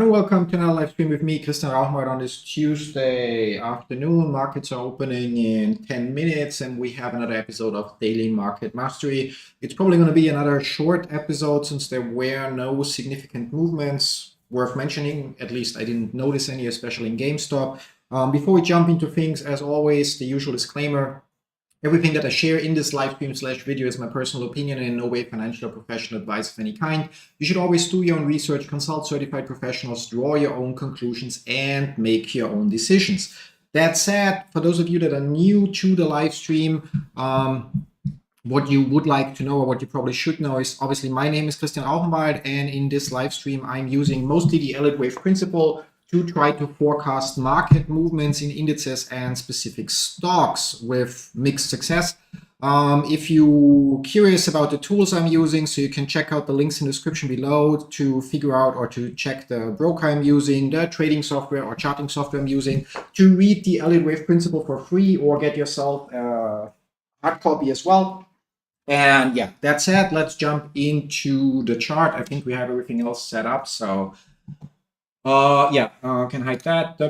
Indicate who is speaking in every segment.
Speaker 1: and welcome to another live stream with me, Rauchenwald, on this Tuesday afternoon. Markets are opening in 10 minutes, and we have another episode of Daily Market Mastery. It's probably going to be another short episode since there were no significant movements worth mentioning. At least I didn't notice any, especially in GameStop. Before we jump into things, as always, the usual disclaimer. Everything that I share in this live stream / video is my personal opinion and in no way financial or professional advice of any kind. You should always do your own research, consult certified professionals, draw your own conclusions, and make your own decisions. That said, for those of you that are new to the live stream, what you would like to know, or what you probably should know, is obviously my name is Rauchenwald, and in this live stream I'm using mostly the Elliott Wave principle to try to forecast market movements in indices and specific stocks with mixed success. If you're curious about the tools I'm using, so you can check out the links in the description below to figure out or to check the broker I'm using, the trading software or charting software I'm using, to read the Elliott Wave principle for free or get yourself a hard copy as well. And yeah, that said, let's jump into the chart. I think we have everything else set up, so can hide that.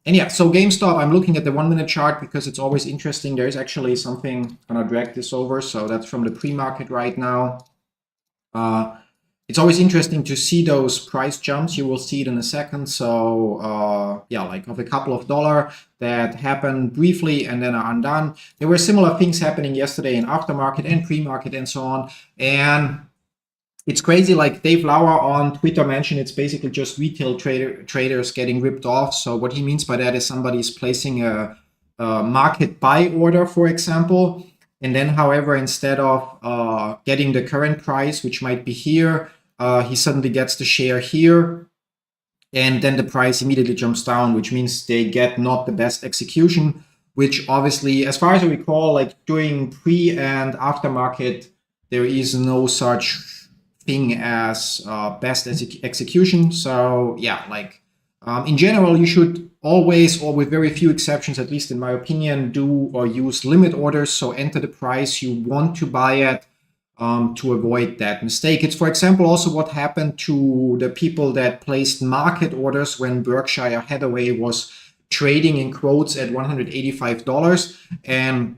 Speaker 1: And yeah, so GameStop, I'm looking at the 1 minute chart because it's always interesting. There's actually something, I'm gonna drag this over. So that's from the pre-market right now. It's always interesting to see those price jumps. You will see it in a second. So like of a couple of dollars that happened briefly and then are undone. There were similar things happening yesterday in aftermarket and pre-market and so on. And it's crazy, like Dave Lauer on Twitter mentioned, it's basically just retail traders getting ripped off. So what he means by that is somebody's placing a market buy order, for example. And then, however, instead of getting the current price, which might be here, he suddenly gets the share here. And then the price immediately jumps down, which means they get not the best execution, which obviously, as far as I recall, like during pre and aftermarket, there is no such thing as best execution. So yeah, like in general, you should always, or with very few exceptions, at least in my opinion, do or use limit orders. So enter the price you want to buy at to avoid that mistake. It's, for example, also what happened to the people that placed market orders when Berkshire Hathaway was trading in quotes at $185, and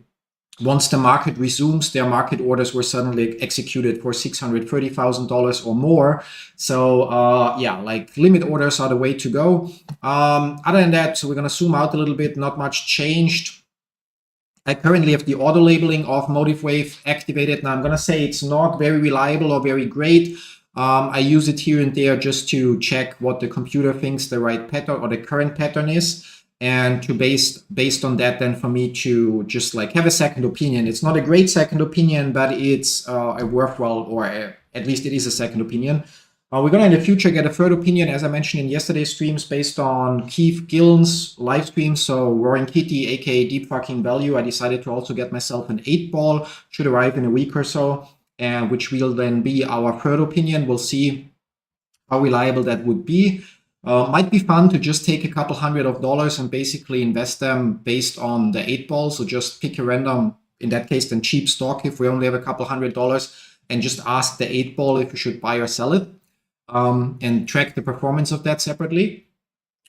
Speaker 1: once the market resumes, their market orders were suddenly executed for $630,000 or more. So like limit orders are the way to go. Other than that, so we're going to zoom out a little bit. Not much changed. I currently have the auto labeling of Motive Wave activated. Now I'm going to say it's not very reliable or very great. I use it here and there just to check what the computer thinks the right pattern or the current pattern is. And to based on that, then for me to just like have a second opinion. It's not a great second opinion, but it's a worthwhile, or at least it is a second opinion. We're gonna in the future get a third opinion, as I mentioned in yesterday's streams, based on Keith Gillen's live stream. So Roaring Kitty, aka Deep Fucking Value, I decided to also get myself an 8-ball. Should arrive in a week or so, and which will then be our third opinion. We'll see how reliable that would be. Might be fun to just take a couple $100 and basically invest them based on the 8-ball. So just pick a random, in that case, then cheap stock if we only have a couple $100, and just ask the 8-ball if you should buy or sell it, and track the performance of that separately.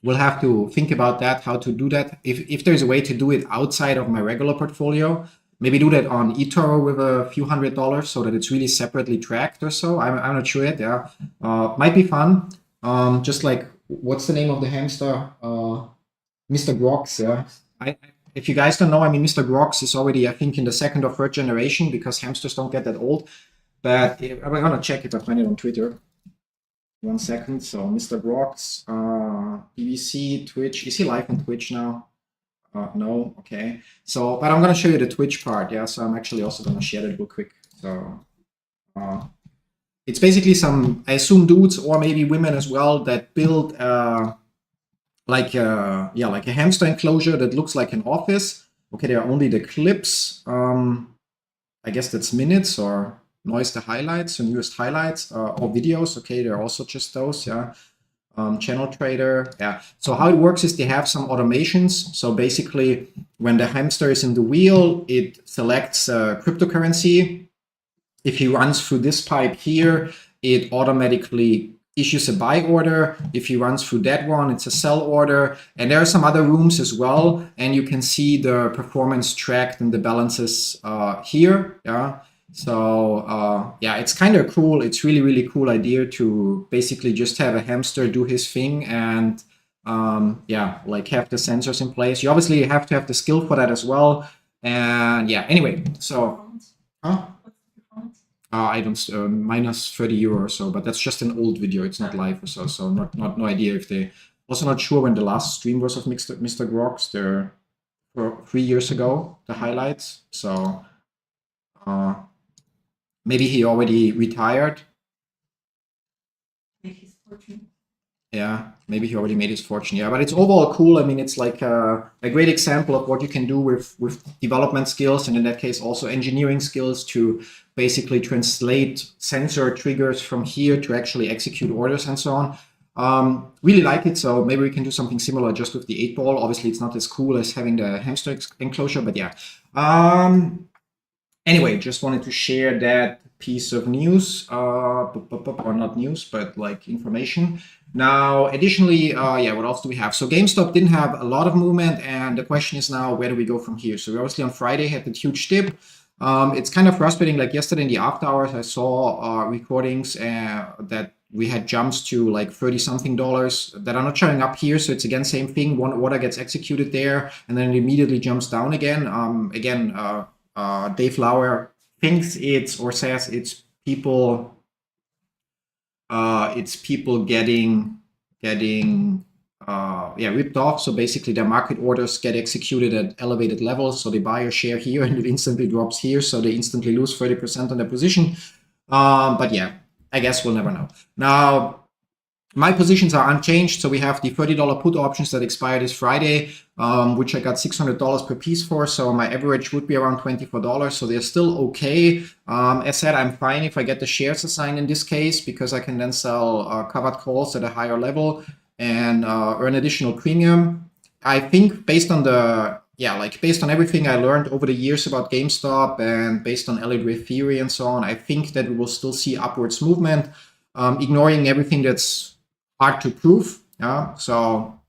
Speaker 1: We'll have to think about that, how to do that. If there's a way to do it outside of my regular portfolio, maybe do that on eToro with a few $100 so that it's really separately tracked or so. I'm not sure yet. Yeah, might be fun. Just like, what's the name of the hamster? Mr. Grox. Yeah. If you guys don't know, I mean, Mr. Grox is already, I think, in the second or third generation because hamsters don't get that old. But I'm gonna check if I find it on Twitter. 1 second. So Mr. Grox, BBC, Twitch. Is he live on Twitch now? No. Okay. So, but I'm gonna show you the Twitch part. Yeah. So I'm actually also gonna share that real quick. So. It's basically some, I assume, dudes or maybe women as well that build like a hamster enclosure that looks like an office. Okay, there are only the clips. I guess that's minutes or noise the highlights, so newest highlights or videos. Okay, they're also just those. Yeah. Channel trader. Yeah. So how it works is they have some automations. So basically, when the hamster is in the wheel, it selects cryptocurrency. If he runs through this pipe here, it automatically issues a buy order. If he runs through that one, it's a sell order. And there are some other rooms as well. And you can see the performance tracked and the balances here. Yeah. So yeah, it's kind of cool. It's really, really cool idea to basically just have a hamster do his thing and yeah, like have the sensors in place. You obviously have to have the skill for that as well. And yeah, anyway, so I don't minus 30 euro or so, but that's just an old video. It's not live or so. So no idea if they. Also not sure when the last stream was of Mr. Grox. They're 3 years ago, the highlights. So maybe he already retired.
Speaker 2: Make his fortune.
Speaker 1: Yeah, maybe he already made his fortune. Yeah, but it's overall cool. I mean, it's like a great example of what you can do with development skills, and in that case, also engineering skills to basically translate sensor triggers from here to actually execute orders and so on. Really like it. So maybe we can do something similar just with the 8-ball. Obviously, it's not as cool as having the hamster enclosure, but yeah. Anyway, just wanted to share that piece of news, or not news, but like information. Now, additionally, yeah, what else do we have? So GameStop didn't have a lot of movement, and the question is now, where do we go from here? So we obviously on Friday had that huge dip. It's kind of frustrating. Like yesterday in the after hours, I saw recordings that we had jumps to like $30-something that are not showing up here. So it's again, same thing. One order gets executed there, and then it immediately jumps down again. Dave Lauer thinks it's, or says it's people getting ripped off. So basically their market orders get executed at elevated levels. So they buy a share here and it instantly drops here. So they instantly lose 30% on their position. But yeah, I guess we'll never know. Now, my positions are unchanged. So we have the $30 put options that expired this Friday, which I got $600 per piece for. So my average would be around $24. So they're still okay. As said, I'm fine if I get the shares assigned in this case, because I can then sell covered calls at a higher level and earn additional premium. I think based on based on everything I learned over the years about GameStop and based on Elliott Wave Theory and so on, I think that we will still see upwards movement, ignoring everything that's hard to prove. Yeah, so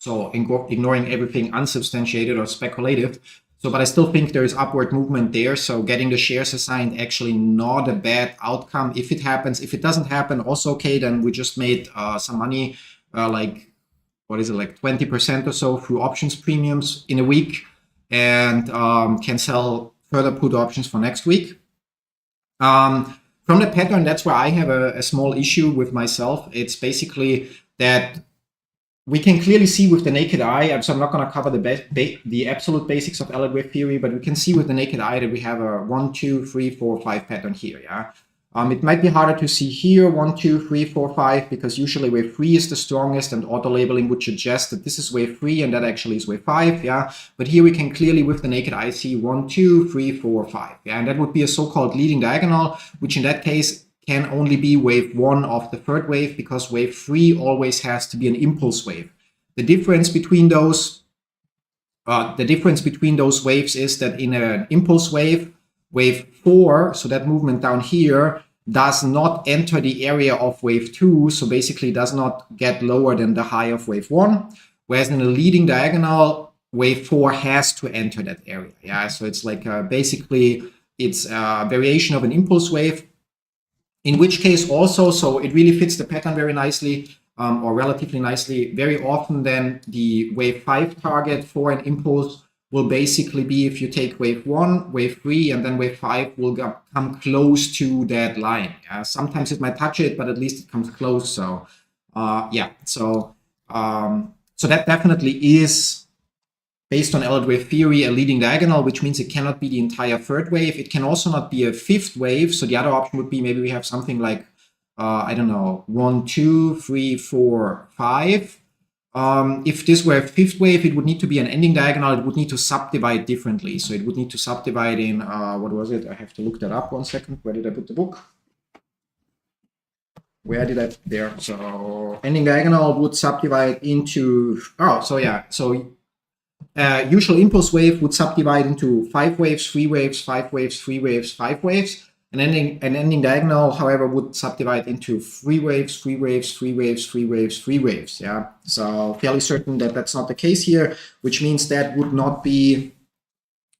Speaker 1: ignoring everything unsubstantiated or speculative. So, but I still think there is upward movement there. So getting the shares assigned actually not a bad outcome if it happens. If it doesn't happen, also okay. Then we just made some money, like what is it, like 20% or so through options premiums in a week, and can sell further put options for next week. From the pattern, that's where I have a small issue with myself. It's basically that we can clearly see with the naked eye. So I'm not going to cover the absolute basics of Elliott Wave Theory, but we can see with the naked eye that we have a 1, 2, 3, 4, 5 pattern here. Yeah. It might be harder to see here 1, 2, 3, 4, 5, because usually wave 3 is the strongest, and auto labeling would suggest that this is wave 3 and that actually is wave 5. Yeah. But here we can clearly with the naked eye see 1, 2, 3, 4, 5. Yeah. And that would be a so-called leading diagonal, which in that case can only be wave 1 of the third wave, because wave 3 always has to be an impulse wave. The difference between those waves is that in an impulse wave, wave 4, so that movement down here, does not enter the area of wave 2, so basically does not get lower than the high of wave 1. Whereas in a leading diagonal, wave 4 has to enter that area. Yeah, so it's like basically it's a variation of an impulse wave. In which case also, so it really fits the pattern very nicely, or relatively nicely. Very often then the wave 5 target for an impulse will basically be, if you take wave 1, wave 3, and then wave 5 will come close to that line. Sometimes it might touch it, but at least it comes close. So yeah, so that definitely is, based on Elliott Wave Theory, a leading diagonal, which means it cannot be the entire third wave. It can also not be a fifth wave. So the other option would be maybe we have something like, I don't know, 1, 2, 3, 4, 5. If this were a fifth wave, it would need to be an ending diagonal. It would need to subdivide differently. So it would need to subdivide in, what was it? I have to look that up 1 second. Where did I put the book? Where did I, there. So ending diagonal would subdivide into, so yeah. So usual impulse wave would subdivide into 5 waves, 3 waves, 5 waves, 3 waves, 5 waves. An ending diagonal, however, would subdivide into 3 waves, 3 waves, 3 waves, 3 waves, 3 waves. Yeah, so fairly certain that that's not the case here, which means that would not be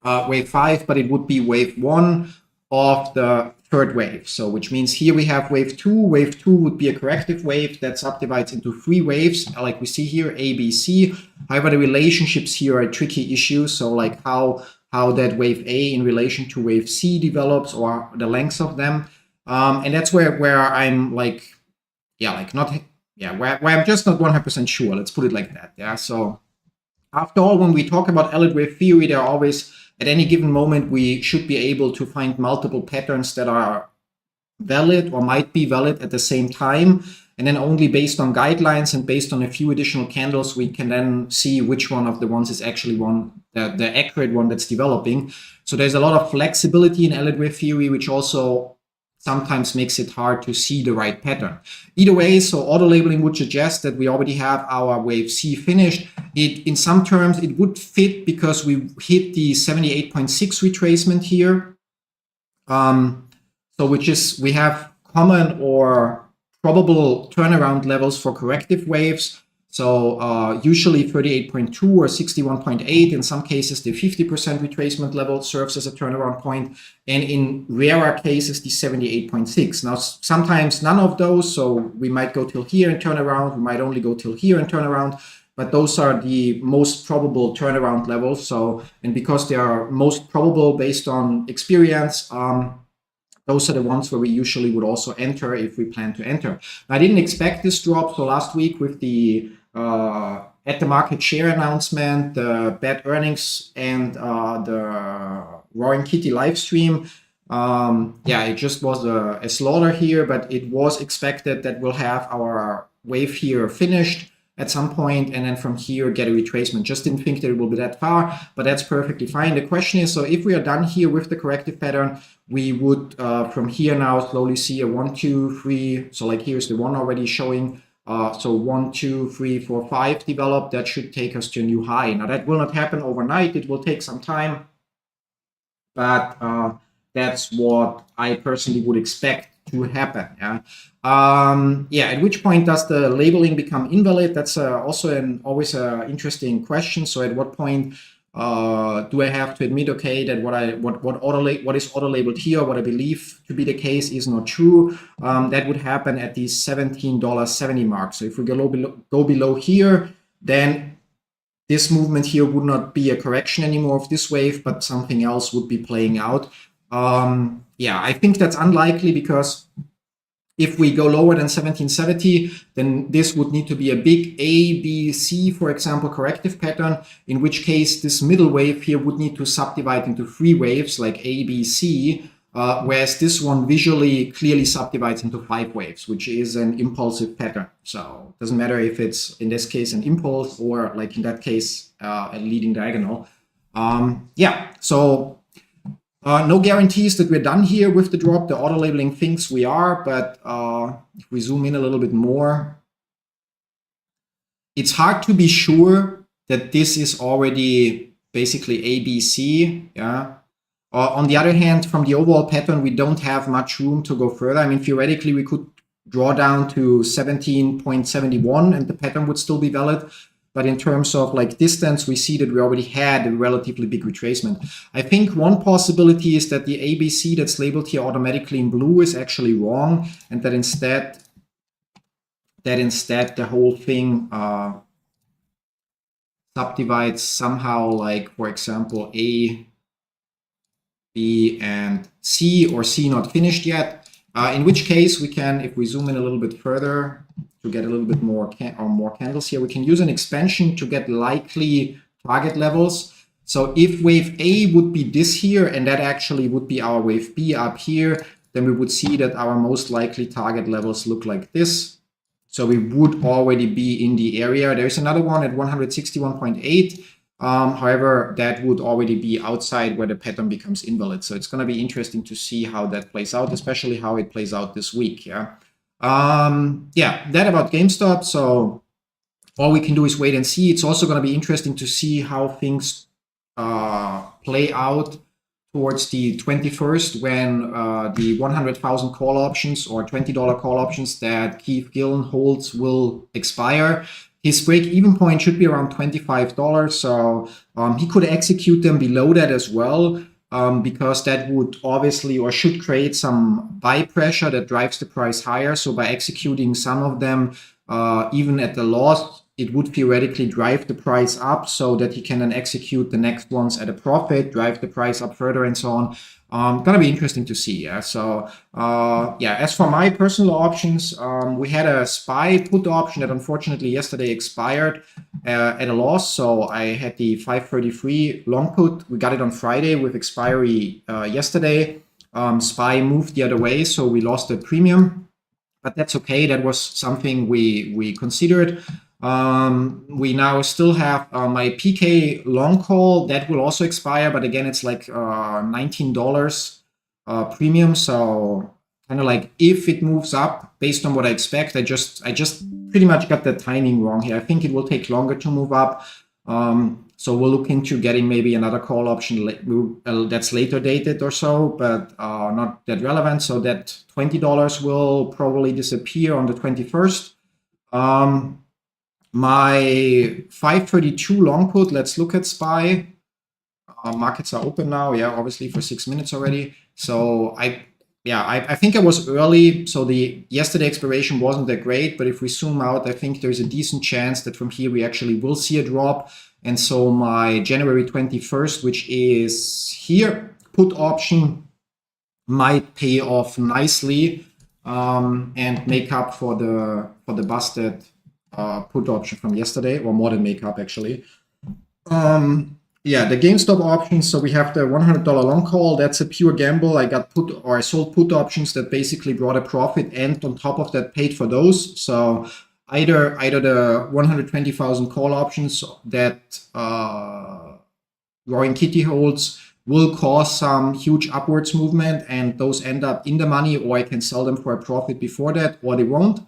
Speaker 1: wave 5, but it would be wave 1 of the third wave. So which means here we have wave 2. Wave 2 would be a corrective wave that subdivides into 3 waves, like we see here, A, B, C. However, the relationships here are a tricky issue. So like how that wave A in relation to wave C develops, or the lengths of them. And that's where I'm like, where I'm just not 100% sure. Let's put it like that. Yeah. So after all, when we talk about Elliott Wave Theory, there are always, at any given moment, we should be able to find multiple patterns that are valid or might be valid at the same time. And then only based on guidelines and based on a few additional candles, we can then see which one of the ones is actually the accurate one that's developing. So there's a lot of flexibility in Elliott Wave Theory, which also sometimes makes it hard to see the right pattern. Either way, so auto labeling would suggest that we already have our wave C finished. In some terms, it would fit because we hit the 78.6 retracement here. So which is, we have common or probable turnaround levels for corrective waves. So usually 38.2 or 61.8. In some cases, the 50% retracement level serves as a turnaround point. And in rarer cases, the 78.6. Now, sometimes none of those. So we might go till here and turn around. We might only go till here and turn around. But those are the most probable turnaround levels. So, and because they are most probable based on experience, those are the ones where we usually would also enter if we plan to enter. I didn't expect this drop. So last week with the at the market share announcement, the bad earnings, and the Roaring Kitty live stream, it just was a slaughter here, but it was expected that we'll have our wave here finished at some point, and then from here get a retracement. Just didn't think that it will be that far, but that's perfectly fine. The question is, so if we are done here with the corrective pattern, we would from here now slowly see a 1, 2, 3. So like here's the 1 already showing. So 1, 2, 3, 4, 5 develop. That should take us to a new high. Now that will not happen overnight. It will take some time, but that's what I personally would expect to happen. At which point does the labeling become invalid? That's also always an interesting question. So at what point do I have to admit, okay, that what is auto labeled here, what I believe to be the case, is not true? That would happen at the $17.70 mark. So if we go below here, then this movement here would not be a correction anymore of this wave, but something else would be playing out. I think that's unlikely, because if we go lower than 1770, then this would need to be a big A, B, C, for example, corrective pattern, in which case this middle wave here would need to subdivide into 3 waves like A, B, C, whereas this one visually clearly subdivides into 5 waves, which is an impulsive pattern. So it doesn't matter if it's, in this case, an impulse, or like in that case, a leading diagonal. No guarantees that we're done here with the drop. The auto labeling thinks we are, but if we zoom in a little bit more, it's hard to be sure that this is already basically ABC. On the other hand, from the overall pattern, we don't have much room to go further. I mean, theoretically, we could draw down to 17.71 and the pattern would still be valid. But in terms of like distance, we see that we already had a relatively big retracement. I think one possibility is that the ABC that's labeled here automatically in blue is actually wrong, and that instead the whole thing subdivides somehow, like, for example, A, B, and C, or C not finished yet. In which case we can, if we zoom in a little bit further, to get a little bit more candles here, we can use an expansion to get likely target levels. So if wave A would be this here, and that actually would be our wave B up here, then we would see that our most likely target levels look like this. So we would already be in the area. There's another one at 161.8. However, that would already be outside where the pattern becomes invalid. So it's going to be interesting to see how that plays out, especially how it plays out this week. That about GameStop. So all we can do is wait and see. It's also going to be interesting to see how things play out towards the 21st when the 100,000 call options or $20 call options that Keith Gillen holds will expire. His break-even point should be around $25, so he could execute them below that as well, because that would obviously or should create some buy pressure that drives the price higher. So by executing some of them, even at the loss, it would theoretically drive the price up so that he can then execute the next ones at a profit, drive the price up further and so on. Gonna be interesting to see. Yeah. So yeah, as for my personal options, we had a SPY put option that unfortunately yesterday expired at a loss. So I had the 533 long put. We got it on Friday with expiry yesterday. SPY moved the other way, so we lost the premium, but that's okay. That was something we considered. We now still have my PK long call that will also expire, but again, it's like $19 premium. So kind of like if it moves up based on what I expect, I just pretty much got the timing wrong here. I think it will take longer to move up. So we'll look into getting maybe another call option that's later dated or so, but not that relevant. So that $20 will probably disappear on the 21st. My 532 long put, let's look at SPY. Markets are open now, yeah, obviously for 6 minutes already. So I think I was early, so the yesterday expiration wasn't that great, but if we zoom out, I think there's a decent chance that from here we actually will see a drop. And so my January 21st, which is here, put option might pay off nicely and make up for the busted put option from yesterday, or more than make up actually. Yeah, the GameStop options. So we have the $100 long call. That's a pure gamble. I sold put options that basically brought a profit, and on top of that paid for those. So either the 120,000 call options that Roaring Kitty holds will cause some huge upwards movement, and those end up in the money, or I can sell them for a profit before that, or they won't.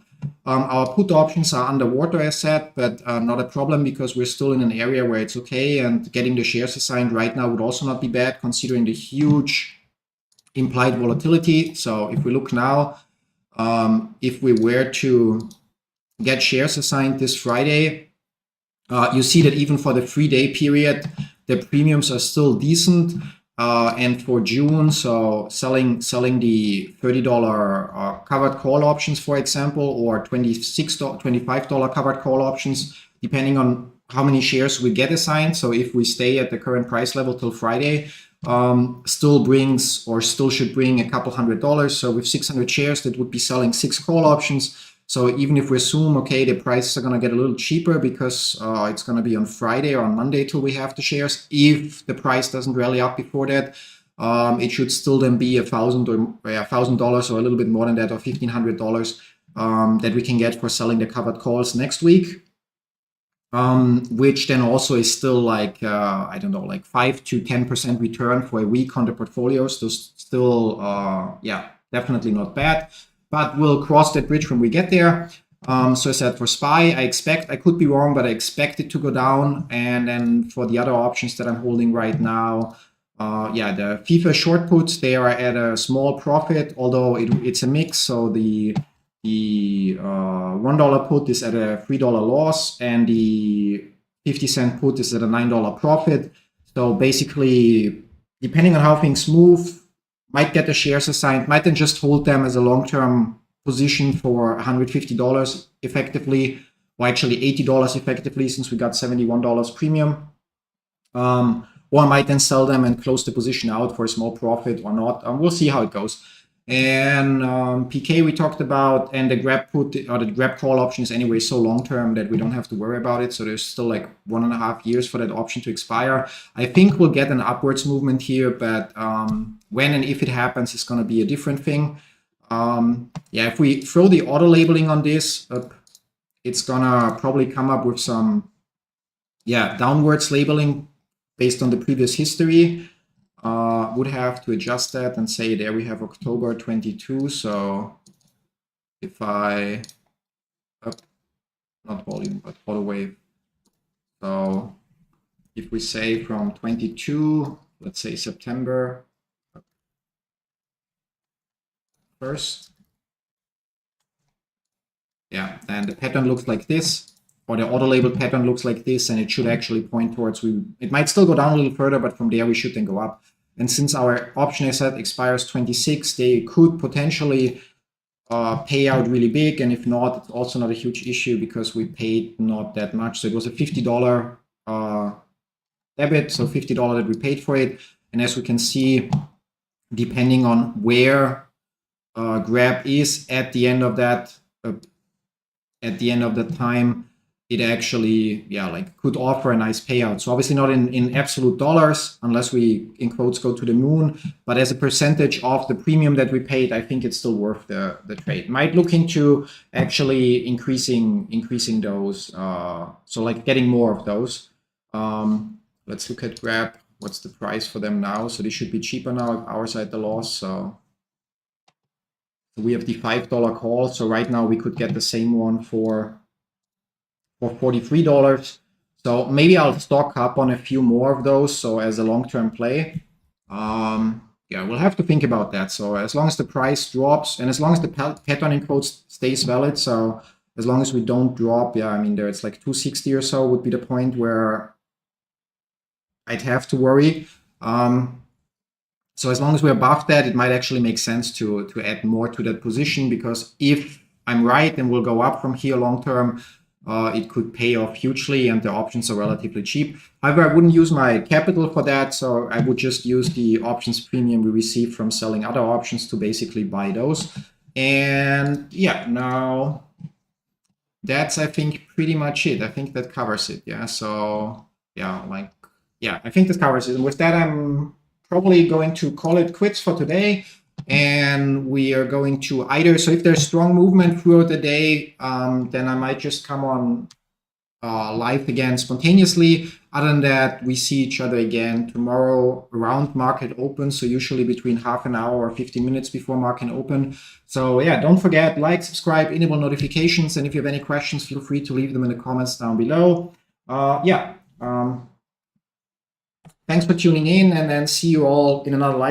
Speaker 1: Our put options are underwater, as said, but not a problem because we're still in an area where it's okay, and getting the shares assigned right now would also not be bad considering the huge implied volatility. So if we look now, if we were to get shares assigned this Friday, you see that even for the 3-day period, the premiums are still decent. And for June, so selling the $30 covered call options, for example, or $25 covered call options, depending on how many shares we get assigned. So if we stay at the current price level till Friday, still should bring a couple $100. So with 600 shares, that would be selling 6 call options. So even if we assume, okay, the prices are going to get a little cheaper because it's going to be on Friday or on Monday till we have the shares, if the price doesn't rally up before that, it should still then be $1,000 or a little bit more than that, or $1,500 that we can get for selling the covered calls next week, which then also is still like, I don't know, like 5 to 10% return for a week on the portfolios. So still, definitely not bad. But we'll cross that bridge when we get there. So I said for SPY, I could be wrong, but I expect it to go down. And then for the other options that I'm holding right now, the FIFA short puts, they are at a small profit, although it's a mix. So the $1 put is at a $3 loss, and the 50-cent put is at a $9 profit. So basically, depending on how things move, might get the shares assigned, might then just hold them as a long-term position for $150 effectively, or actually $80 effectively, since we got $71 premium. Or I might then sell them and close the position out for a small profit or not. We'll see how it goes. And PK we talked about, and the grab put or the grab call option is anyway so long-term that we don't have to worry about it. So there's still like 1.5 years for that option to expire. I think we'll get an upwards movement here, but when and if it happens is going to be a different thing. If we throw the auto labeling on this, it's gonna probably come up with some downwards labeling based on the previous history. Would have to adjust that and say there we have October 22. So if I, not volume, but auto wave. So if we say from 22, let's say September first. Yeah, and the pattern looks like this, or the auto label pattern looks like this, and it should actually point towards, it might still go down a little further, but from there we should then go up. And since our option asset expires 26, they could potentially pay out really big, and if not, it's also not a huge issue because we paid not that much. So it was a $50 debit, so $50 that we paid for it. And as we can see, depending on where grab is at the end of that, at the end of the time, it actually, yeah, like could offer a nice payout. So obviously not in absolute dollars, unless we, in quotes, go to the moon, but as a percentage of the premium that we paid, I think it's still worth the trade. Might look into actually increasing those, so like getting more of those. Let's look at Grab. What's the price for them now? So they should be cheaper now if ours are at the loss. So we have the $5 call. So right now we could get the same one for $43. So maybe I'll stock up on a few more of those. So as a long-term play, yeah, we'll have to think about that. So as long as the price drops and as long as the pattern in quotes stays valid, so as long as we don't drop, yeah, I mean, there it's like 260 or so would be the point where I'd have to worry. So as long as we're above that, it might actually make sense to add more to that position, because if I'm right and we'll go up from here long term, it could pay off hugely, and the options are relatively cheap. However, I wouldn't use my capital for that, so I would just use the options premium we receive from selling other options to basically buy those. And yeah, now that's, I think, pretty much it. I think that covers it. Yeah, so yeah, like, yeah, I think this covers it. And with that, I'm probably going to call it quits for today. And we are going to either, so if there's strong movement throughout the day, then I might just come on live again spontaneously. Other than that, we see each other again tomorrow around market open. So usually between half an hour or 15 minutes before market open. So yeah, don't forget, like, subscribe, enable notifications. And if you have any questions, feel free to leave them in the comments down below. Thanks for tuning in, and then see you all in another live